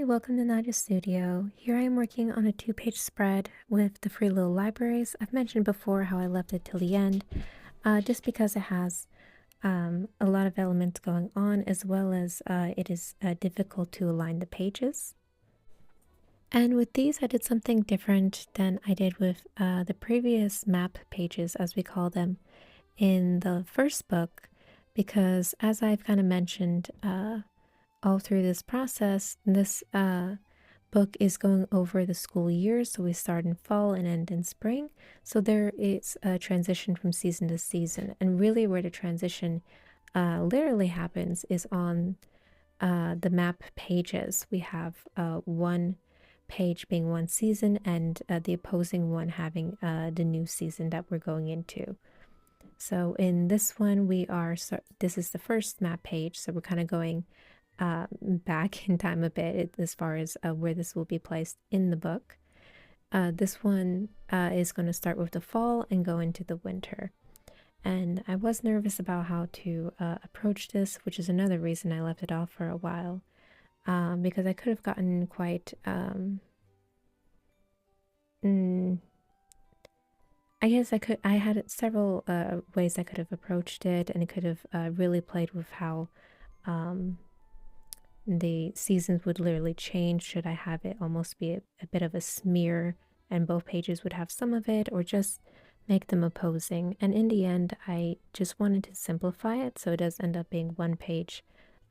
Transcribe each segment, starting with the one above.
welcome to Nadia Studio. Here I am working on a 2-page spread with the free little libraries. I've mentioned before how I left it till the end, just because it has a lot of elements going on, as well as it is difficult to align the pages. And with these, I did something different than I did with the previous map pages, as we call them, in the first book, because as I've kind of mentioned, all through this process, this book is going over the school year. So we start in fall and end in spring. So there is a transition from season to season. And really where the transition literally happens is on the map pages. We have one page being one season and the opposing one having the new season that we're going into. So in this one, this is the first map page. So we're kind of going back in time a bit as far as where this will be placed in the book. This one is going to start with the fall and go into the winter. And I was nervous about how to approach this, which is another reason I left it off for a while, because I could have gotten quite I guess I had several ways I could have approached it, and it could have really played with how the seasons would literally change should I have it almost be a bit of a smear and both pages would have some of it, or just make them opposing. And in the end, I just wanted to simplify it so it does end up being one page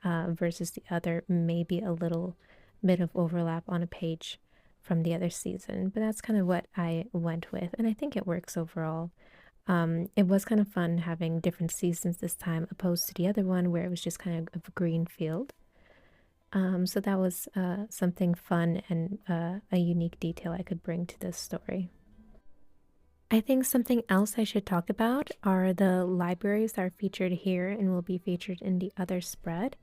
versus the other, maybe a little bit of overlap on a page from the other season. But that's kind of what I went with, and I think it works overall. It was kind of fun having different seasons this time opposed to the other one where it was just kind of a green field. So that was something fun and a unique detail I could bring to this story. I think something else I should talk about are the libraries that are featured here and will be featured in the other spread.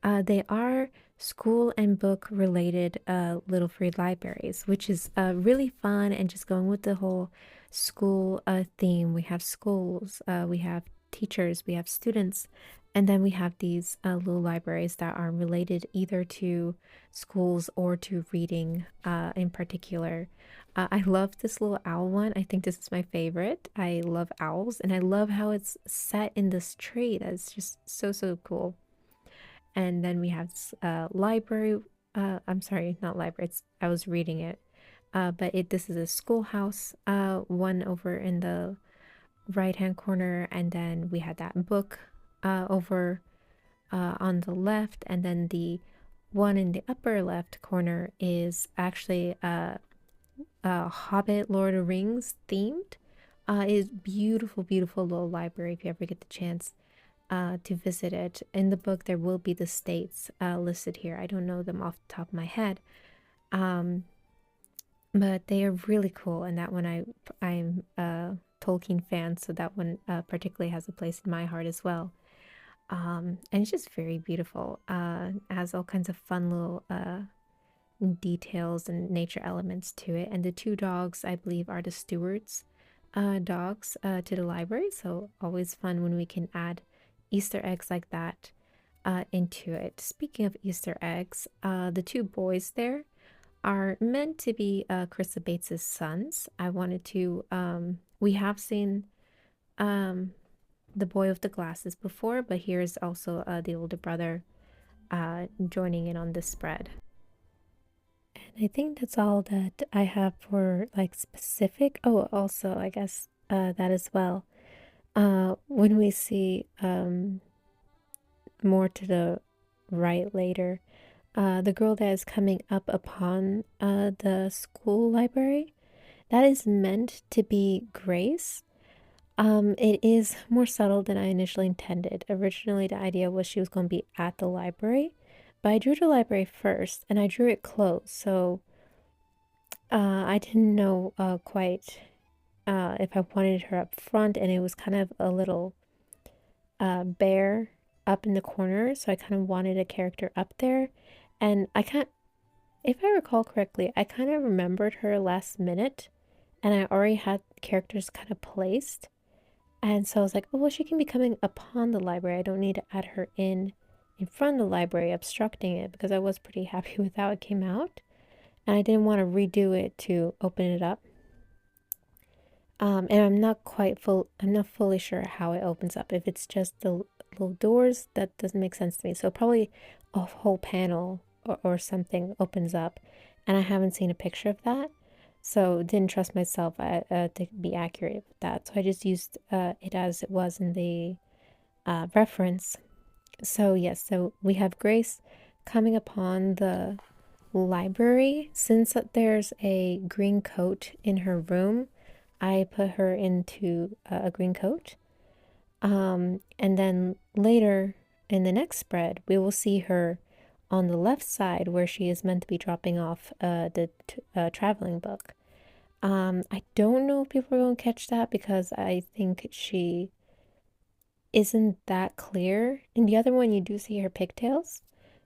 They are school and book related little free libraries, which is really fun and just going with the whole school theme. We have schools, we have teachers, we have students, and then we have these little libraries that are related either to schools or to reading in particular. I love this little owl one. I think this is my favorite. I love owls, and I love how it's set in this tree. That's just so cool. And then we have library. I'm sorry, not library. I was reading it, but this is a schoolhouse. One over in the right hand corner, and then we had that book over on the left, and then the one in the upper left corner is actually Hobbit Lord of Rings themed. Is beautiful little library if you ever get the chance to visit it. In the book there will be the states listed here. I don't know them off the top of my head, but they are really cool, and that one I'm a Tolkien fan, so that one particularly has a place in my heart as well. And it's just very beautiful. Has all kinds of fun little details and nature elements to it. And the two dogs, I believe, are the stewards dogs to the library, so always fun when we can add Easter eggs like that into it. Speaking of Easter eggs, the two boys there are meant to be Carissa Bates's sons. I wanted to we have seen the boy with the glasses before, but here's also the older brother joining in on this spread. And I think that's all that I have for like specific. Oh, also I guess that as well. When we see more to the right later, the girl that is coming up upon the school library, that is meant to be Grace. It is more subtle than I initially intended. Originally, the idea was she was going to be at the library, but I drew the library first, and I drew it close, so I didn't know quite if I wanted her up front, and it was kind of a little bare up in the corner, so I kind of wanted a character up there, and if I recall correctly, I kind of remembered her last minute, and I already had characters kind of placed. And so I was like, oh, well, she can be coming upon the library. I don't need to add her in in front of the library, obstructing it because I was pretty happy with how it came out. And I didn't want to redo it to open it up. And I'm not fully sure how it opens up. If it's just the little doors, that doesn't make sense to me. So probably a whole panel or something opens up, and I haven't seen a picture of that. So didn't trust myself to be accurate with that. So I just used it as it was in the reference. So yes, so we have Grace coming upon the library. Since there's a green coat in her room, I put her into a green coat. And then later in the next spread, we will see her on the left side where she is meant to be dropping off the traveling book. I don't know if people are going to catch that because I think she isn't that clear. In the other one, you do see her pigtails.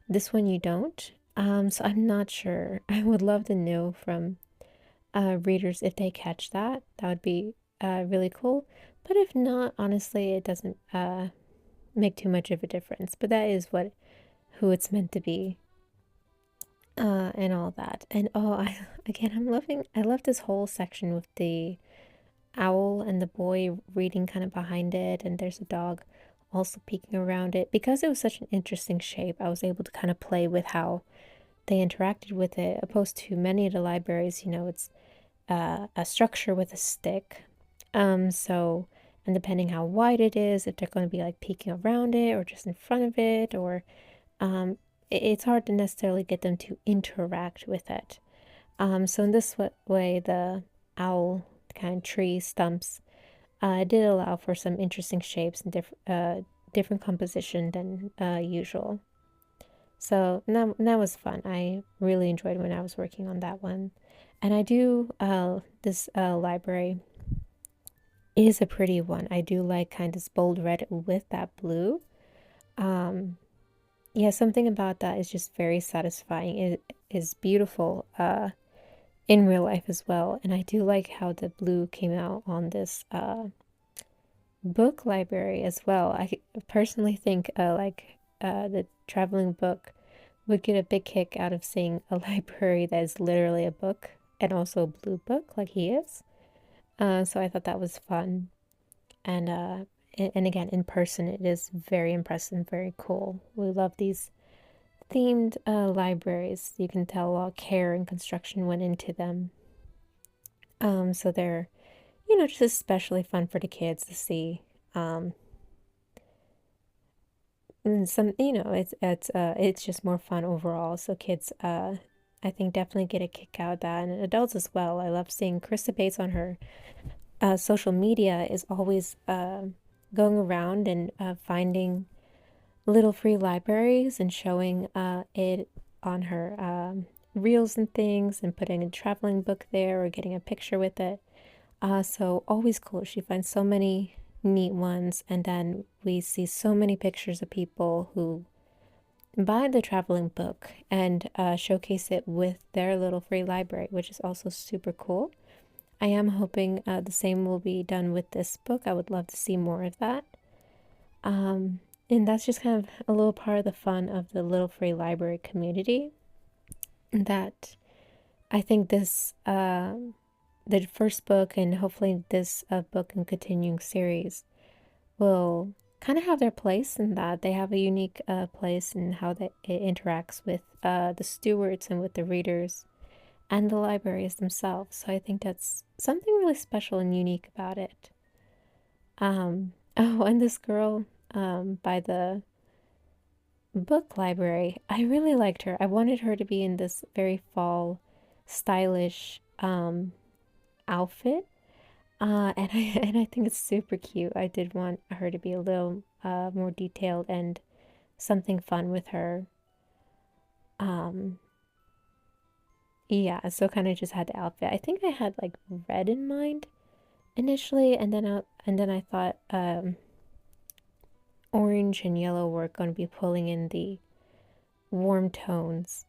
This one, you don't. So I'm not sure. I would love to know from readers if they catch that. That would be really cool. But if not, honestly, it doesn't make too much of a difference. But that is who it's meant to be, and all that. And oh, I love this whole section with the owl and the boy reading kind of behind it, and there's a dog also peeking around it. Because it was such an interesting shape, I was able to kind of play with how they interacted with it, opposed to many of the libraries, it's a structure with a stick. So, and depending how wide it is, if they're going to be like peeking around it or just in front of it, or it's hard to necessarily get them to interact with it. So in this way, the owl kind of tree stumps did allow for some interesting shapes and different composition than usual. So that was fun. I really enjoyed when I was working on that one. And I do, this library is a pretty one. I do like kind of this bold red with that blue. Yeah, something about that is just very satisfying. It is beautiful in real life as well. And I do like how the blue came out on this book library as well. I personally think the traveling book would get a big kick out of seeing a library that is literally a book and also a blue book like he is. So I thought that was fun. And again, in person, it is very impressive and very cool. We love these themed libraries. You can tell a lot of care and construction went into them. So they're, just especially fun for the kids to see. And it's just more fun overall. So kids, I think definitely get a kick out of that, and adults as well. I love seeing Krista Bates on her social media is always going around and finding little free libraries and showing it on her reels and things, and putting a traveling book there or getting a picture with it. So always cool. She finds so many neat ones, and then we see so many pictures of people who buy the traveling book and showcase it with their little free library, which is also super cool. I am hoping the same will be done with this book. I would love to see more of that. And that's just kind of a little part of the fun of the little free library community, that I think this the first book, and hopefully this book and continuing series, will kind of have their place, in that they have a unique place in how it interacts with the stewards and with the readers and the libraries themselves. So I think that's something really special and unique about it. Oh, and this girl by the book library, I really liked her. I wanted her to be in this very fall, stylish outfit. And I think it's super cute. I did want her to be a little more detailed and something fun with her. Yeah, so kind of just had the outfit. I think I had like red in mind initially, and then I thought orange and yellow were going to be pulling in the warm tones,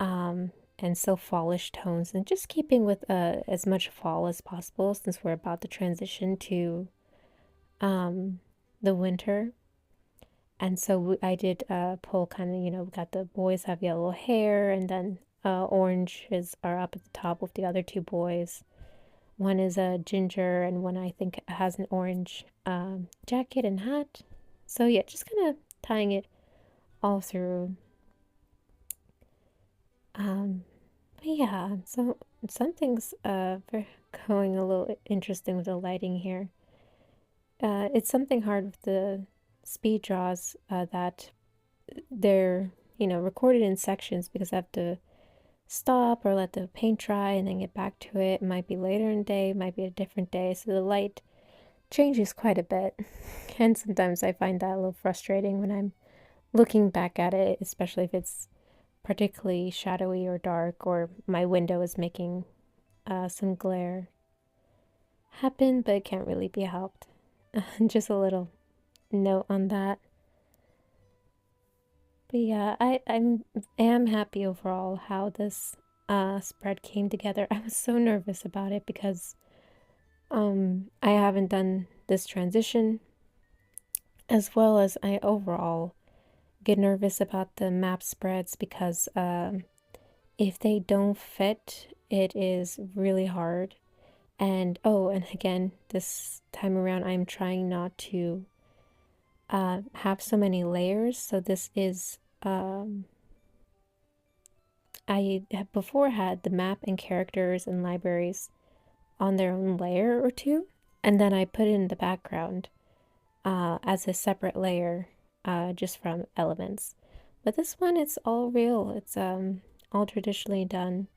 and so fallish tones, and just keeping with as much fall as possible, since we're about to transition to the winter. And so I did pull kind of, got the boys have yellow hair, and then oranges are up at the top with the other two boys. One is a ginger, and one I think has an orange jacket and hat. So yeah, just kind of tying it all through. But yeah, so something's going a little interesting with the lighting here. It's something hard with the speed draws that they're, recorded in sections because I have to stop or let the paint dry and then get back to it. It might be later in the day, it might be a different day, so the light changes quite a bit. And sometimes I find that a little frustrating when I'm looking back at it, especially if it's particularly shadowy or dark, or my window is making some glare happen, but it can't really be helped. Just a little note on that. But yeah, I am happy overall how this spread came together. I was so nervous about it because I haven't done this transition, as well as I overall get nervous about the map spreads because if they don't fit, it is really hard. And oh, and again, this time around, I'm trying not to have so many layers. So this is, I have before had the map and characters and libraries on their own layer or two, and then I put it in the background as a separate layer just from elements. But this one, it's all real. It's all traditionally done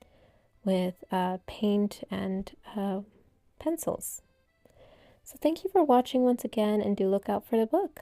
with paint and pencils. So thank you for watching once again, and do look out for the book.